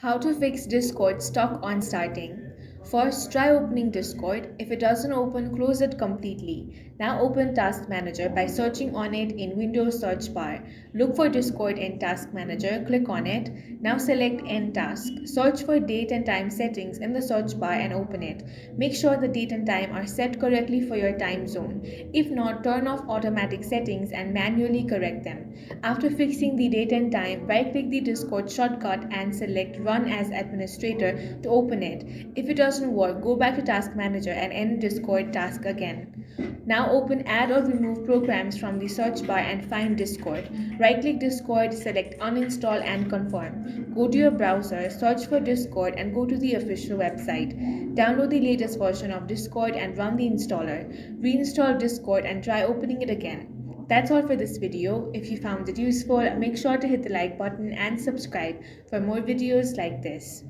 How to fix Discord stuck on starting. First, try opening Discord. If it doesn't open, close it completely. Now open Task Manager by searching on it in Windows search bar. Look for Discord in Task Manager, click on it. Now select End Task. Search for date and time settings in the search bar and open it. Make sure the date and time are set correctly for your time zone. If not, turn off automatic settings and manually correct them. After fixing the date and time, right-click the Discord shortcut and select Run as Administrator to open it. If it doesn't work, go back to Task Manager and end Discord task again. Now open Add or Remove Programs from the search bar and find Discord. Right-click Discord, select Uninstall and Confirm. Go to your browser, search for Discord and go to the official website. Download the latest version of Discord and run the installer. Reinstall Discord and try opening it again. That's all for this video. If you found it useful, make sure to hit the like button and subscribe for more videos like this.